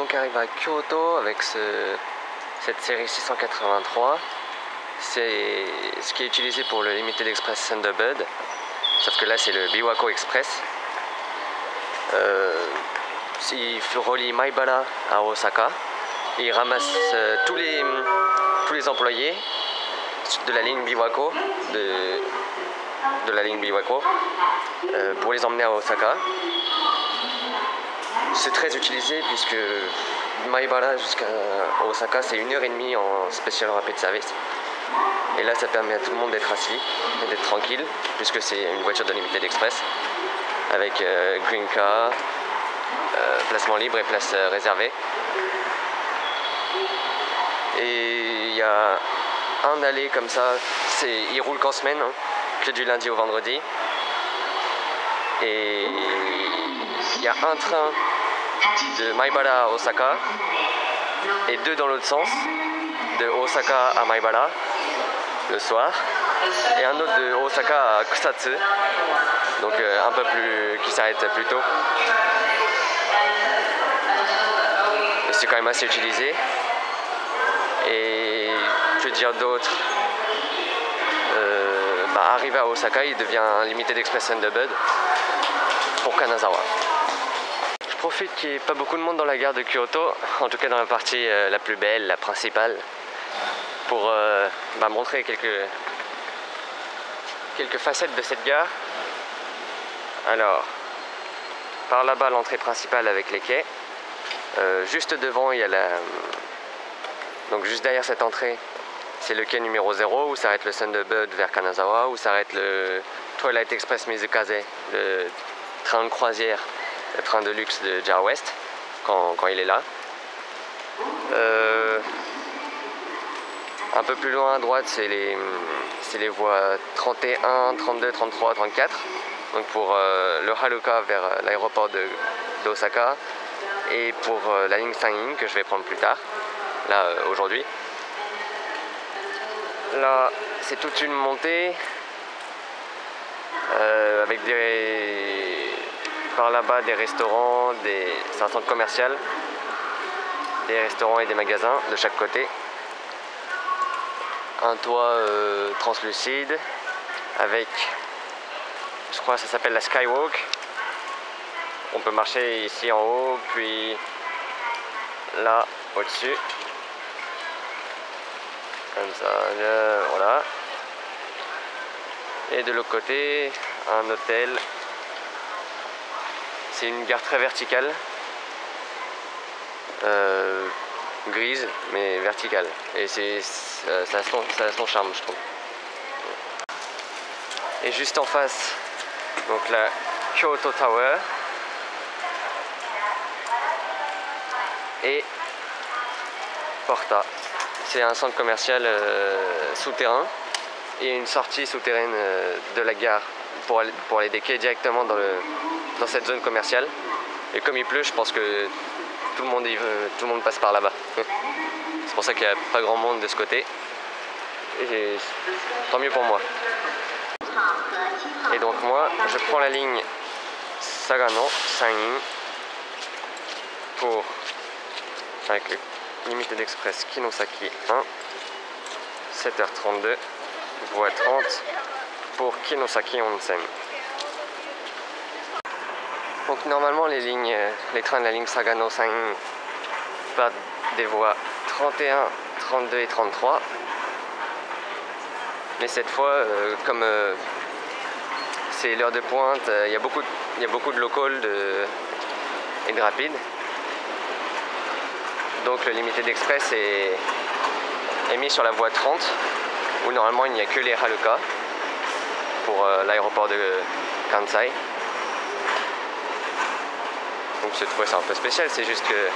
donc arrivé à Kyoto avec cette série 683. C'est ce qui est utilisé pour le Limited Express Thunderbird, sauf que là c'est le Biwako Express. Il relie Maibara à Osaka. Il ramasse tous les employés de la ligne Biwako, de la ligne Biwako pour les emmener à Osaka. C'est très utilisé puisque Maibara jusqu'à Osaka c'est 1h30 en Special Rapid Service. Et là ça permet à tout le monde d'être assis et d'être tranquille puisque c'est une voiture de Limited Express avec Green Car, placement libre et place réservée. Et il y a un aller comme ça, il roule qu'en semaine, hein, que du lundi au vendredi. Et il y a un train de Maibara à Osaka et deux dans l'autre sens, de Osaka à Maibara le soir, et un autre de Osaka à Kusatsu, donc un peu plus, qui s'arrête plus tôt. C'est quand même assez utilisé. Et que dire d'autre, arrivé à Osaka, il devient un Limited Express Thunderbird pour Kanazawa. Je profite qu'il n'y ait pas beaucoup de monde dans la gare de Kyoto, en tout cas dans la partie la plus belle, la principale, pour montrer quelques facettes de cette gare. Alors, par là-bas l'entrée principale avec les quais. Juste devant il y a donc juste derrière cette entrée, c'est le quai numéro 0 où s'arrête le Thunderbird vers Kanazawa, où s'arrête le Twilight Express Mizukaze, le train de croisière, le train de luxe de JAL West, quand il est là. Un peu plus loin à droite, c'est les voies 31, 32, 33, 34, donc pour le Haruka vers l'aéroport d'Osaka, et pour la ligne Sanyin que je vais prendre plus tard, là aujourd'hui. Là c'est toute une montée avec par là-bas des restaurants, c'est un centre commercial, des restaurants et des magasins de chaque côté. Un toit translucide avec, je crois que ça s'appelle la Skywalk. On peut marcher ici en haut, puis là au-dessus, comme ça, voilà. Et de l'autre côté, un hôtel. C'est une gare très verticale, grise mais verticale. Et ça a son charme, je trouve. Et juste en face, donc la Kyoto Tower. Et Porta, c'est un centre commercial souterrain et une sortie souterraine de la gare pour aller des quais directement dans cette zone commerciale. Et comme il pleut, je pense que tout le monde passe par là-bas. C'est pour ça qu'il n'y a pas grand monde de ce côté. Et tant mieux pour moi. Et donc moi, je prends la ligne Sagano Sanyin pour avec le Limited Express Kinosaki 1, 7h32, voie 30 pour Kinosaki Onsen. Donc normalement les trains de la ligne Sagano Sanyin partent des voies 31, 32 et 33. Mais cette fois, comme c'est l'heure de pointe, il y a beaucoup de local et de rapides. Donc le Limited Express est mis sur la voie 30, où normalement il n'y a que les Haruka pour l'aéroport de Kansai. Donc cette fois c'est un peu spécial, c'est juste que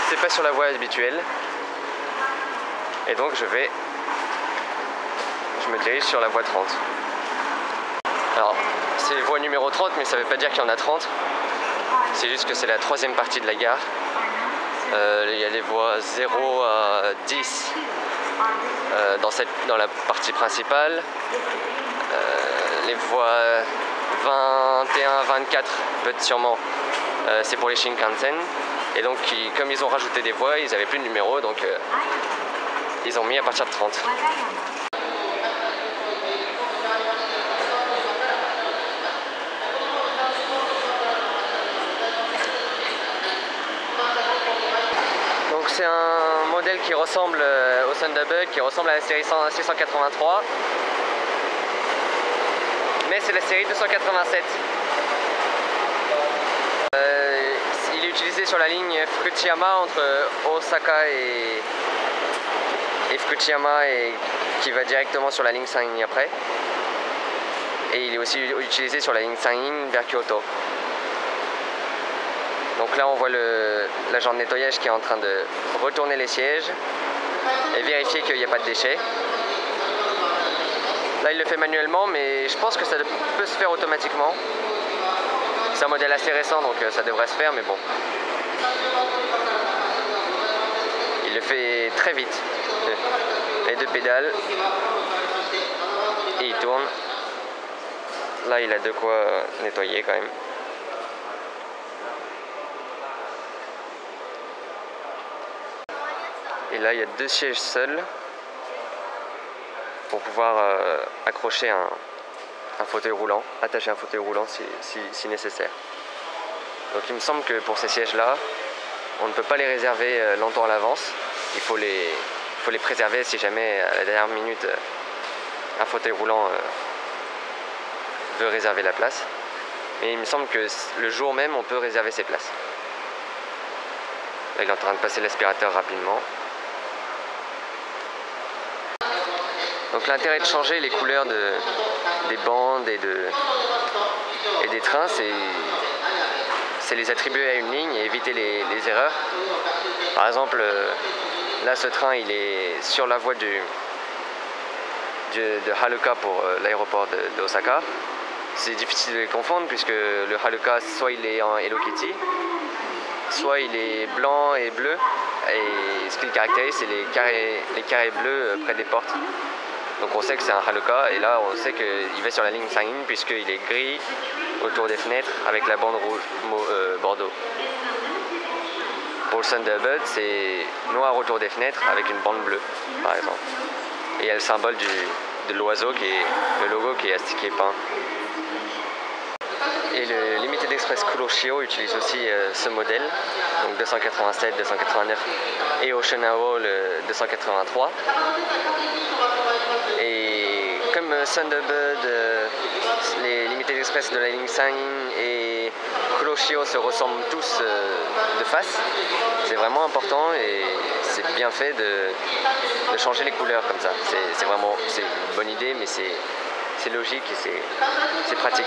c'est pas sur la voie habituelle. Et donc je me dirige sur la voie 30. Alors c'est voie numéro 30, mais ça veut pas dire qu'il y en a 30. C'est juste que c'est la troisième partie de la gare. Il y a les voies 0 à 10 dans la partie principale. Les voies 21, 24 peut-être sûrement c'est pour les Shinkansen. Et donc comme ils ont rajouté des voies, ils n'avaient plus de numéro, donc ils ont mis à partir de 30. Donc c'est un modèle qui ressemble au Thunderbird, qui ressemble à la série 683. Mais c'est la série 287. Il est utilisé sur la ligne Fukuchiyama entre Osaka et Fukuchiyama, et qui va directement sur la ligne Sanhin après. Et il est aussi utilisé sur la ligne Sanhin vers Kyoto. Donc là on voit l'agent de nettoyage qui est en train de retourner les sièges et vérifier qu'il n'y a pas de déchets. Là il le fait manuellement, mais je pense que ça peut se faire automatiquement. C'est un modèle assez récent, donc ça devrait se faire, mais bon. Il le fait très vite. Les deux pédales. Et il tourne. Là il a de quoi nettoyer quand même. Et là il y a deux sièges seuls pour pouvoir accrocher un fauteuil roulant, attacher un fauteuil roulant si nécessaire. Donc il me semble que pour ces sièges là, on ne peut pas les réserver longtemps à l'avance. Il faut les préserver si jamais à la dernière minute un fauteuil roulant veut réserver la place. Mais il me semble que le jour même on peut réserver ses places. Là il est en train de passer l'aspirateur rapidement. Donc l'intérêt de changer les couleurs des bandes et des trains, c'est les attribuer à une ligne et éviter les erreurs. Par exemple, là ce train il est sur la voie de Haruka pour l'aéroport d'Osaka. C'est difficile de les confondre puisque le Haruka, soit il est en Hello Kitty, soit il est blanc et bleu. Et ce qui le caractérise, c'est les carrés bleus près des portes. Donc on sait que c'est un Haruka, et là on sait qu'il va sur la ligne Sanhin puisqu'il est gris autour des fenêtres avec la bande rouge bordeaux. Pour le Thunderbird, c'est noir autour des fenêtres avec une bande bleue par exemple. Et il y a le symbole de l'oiseau, qui est le logo qui est peint. Et le Limited Express Kuroshio utilise aussi ce modèle, donc 287, 289 et Ocean-Ao le 283. Et comme Thunderbird, les Limited Express de la ligne Sanhin et Kuroshio se ressemblent tous de face, c'est vraiment important et c'est bien fait de changer les couleurs comme ça. C'est une bonne idée, mais c'est logique et c'est pratique.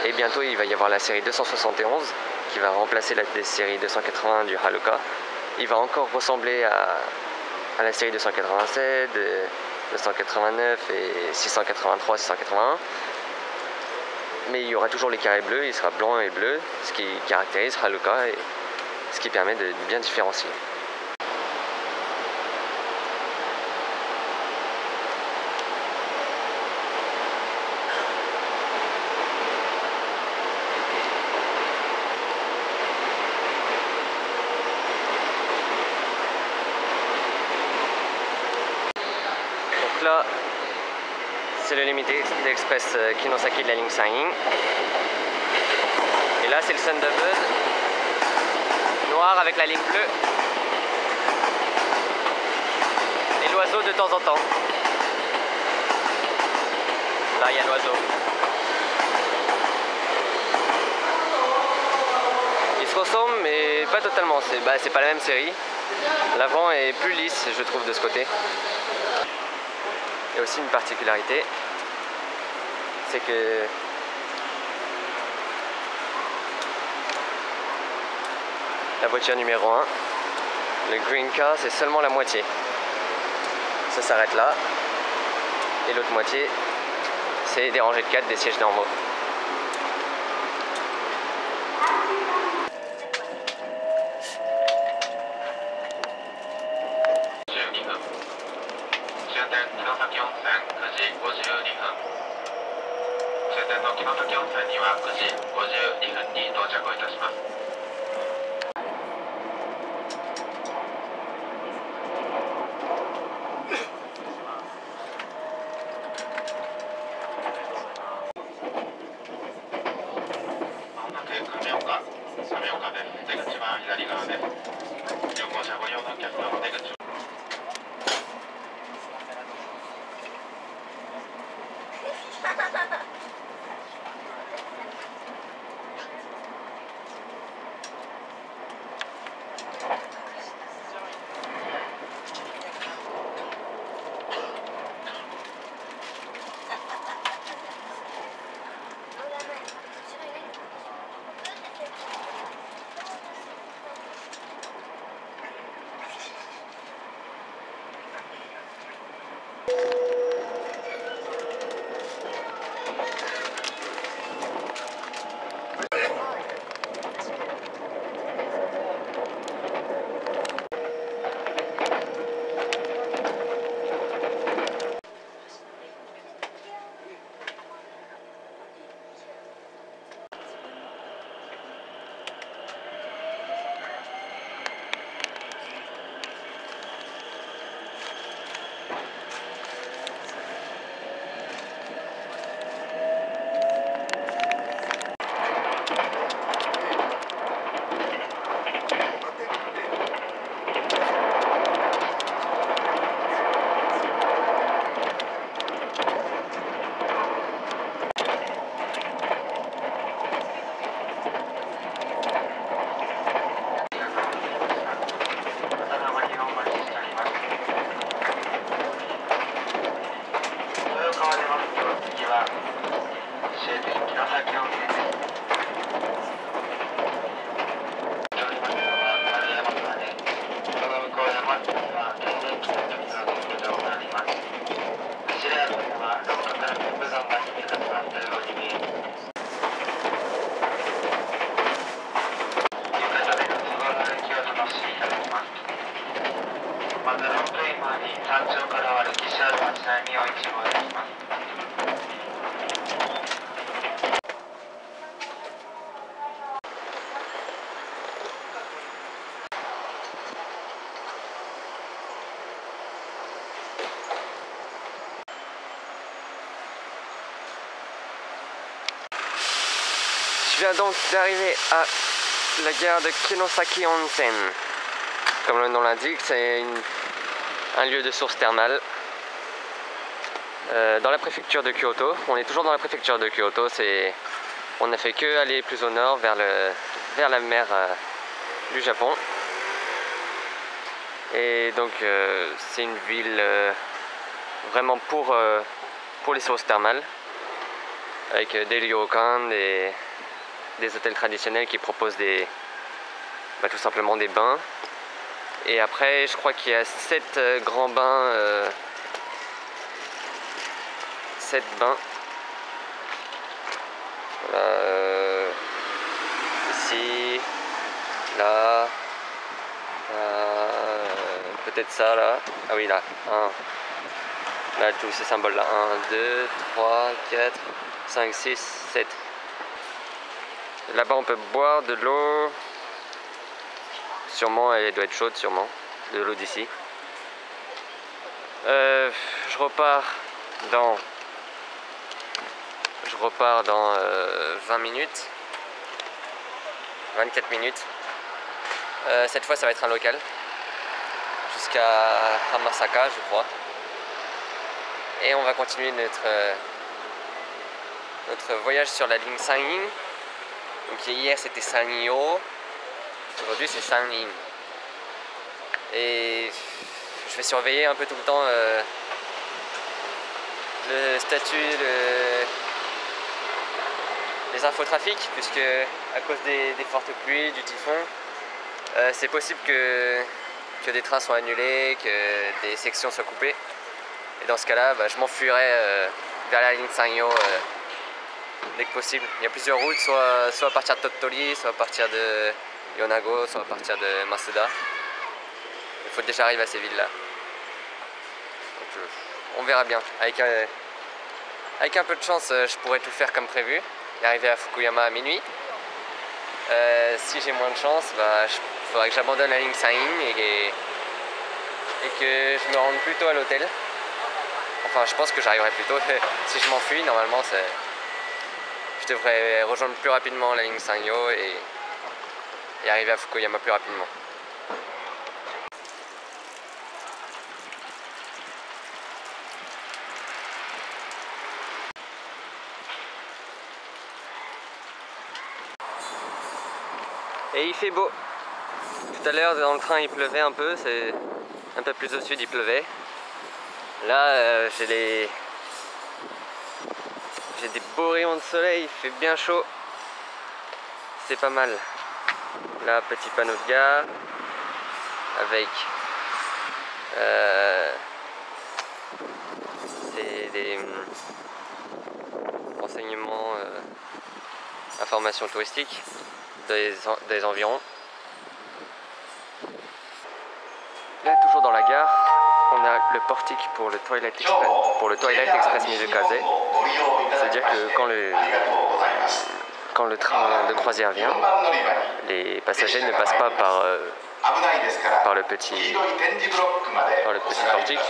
Et bientôt il va y avoir la série 271 qui va remplacer la série 280 du Haruka. Il va encore ressembler à la série 287, 289 et 683, 681. Mais il y aura toujours les carrés bleus, il sera blanc et bleu, ce qui caractérise Haruka et ce qui permet de bien différencier. Là, c'est le Limited Express Kinosaki de la ligne Sanhin. Et là, c'est le Thunderbird noir avec la ligne bleue. Et l'oiseau de temps en temps. Là, il y a l'oiseau. Ils se ressemblent, mais pas totalement. C'est pas la même série. L'avant est plus lisse, je trouve, de ce côté. Il y a aussi une particularité, c'est que la voiture numéro 1, le Green Car, c'est seulement la moitié. Ça s'arrête là, et l'autre moitié, c'est des rangées de 4 des sièges normaux. 篠時温泉には9時52分に到着をいたします。亀岡です。出口は左側です。旅行者ご利用のお客様出口。まずロープウェイ前に山頂からは歴史ある街並みを一望いたします。Je viens donc d'arriver à la gare de Kinosaki Onsen. Comme le nom l'indique, c'est un lieu de source thermale dans la préfecture de Kyoto. On est toujours dans la préfecture de Kyoto. On n'a fait que aller plus au nord vers la mer du Japon. Et donc c'est une ville vraiment pour les sources thermales, avec des ryokan, des hôtels traditionnels qui proposent tout simplement des bains. Et après, je crois qu'il y a 7 grands bains. 7 bains. Voilà, ici, là, peut-être ça là. Ah oui, là, là, tous ces symboles là. 1, 2, 3, 4, 5, 6, 7. Là-bas, on peut boire de l'eau. Sûrement, elle doit être chaude, sûrement, de l'eau d'ici. Je repars dans 20 minutes, 24 minutes. Cette fois, ça va être un local, jusqu'à Hamasaka, je crois. Et on va continuer notre voyage sur la ligne Sanyin. Donc hier, c'était Sanyō. Aujourd'hui c'est Sanyin. Et je vais surveiller un peu tout le temps le statut, les infotrafics, puisque à cause des fortes pluies, du typhon, c'est possible que des trains soient annulés, que des sections soient coupées. Et dans ce cas-là, je m'enfuirai vers la ligne Sanyō dès que possible. Il y a plusieurs routes, soit à partir de Tottori, soit à partir de Yonago, soit à partir de Masuda. Il faut déjà arriver à ces villes-là. On verra bien. Avec Avec un peu de chance, je pourrais tout faire comme prévu et arriver à Fukuyama à minuit. Si j'ai moins de chance, bah, il faudrait que j'abandonne la ligne San'in et que je me rende plus tôt à l'hôtel. Enfin, je pense que j'arriverai plus tôt. Si je m'enfuis, normalement, je devrais rejoindre plus rapidement la ligne Sangyo et arriver à Fukuyama plus rapidement. Et il fait beau. Tout à l'heure dans le train il pleuvait un peu, c'est un peu plus au sud il pleuvait. Là j'ai des beaux rayons de soleil, il fait bien chaud. C'est pas mal. Là petit panneau de gare avec des renseignements, informations touristiques des environs. Là, toujours dans la gare, on a le portique pour le Twilight Express Mizukaze. C'est-à-dire que quand le train de croisière vient, les passagers ne passent pas par le petit portique,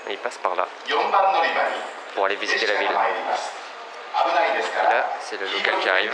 mais ils passent par là pour aller visiter la ville. Et là, c'est le local qui arrive.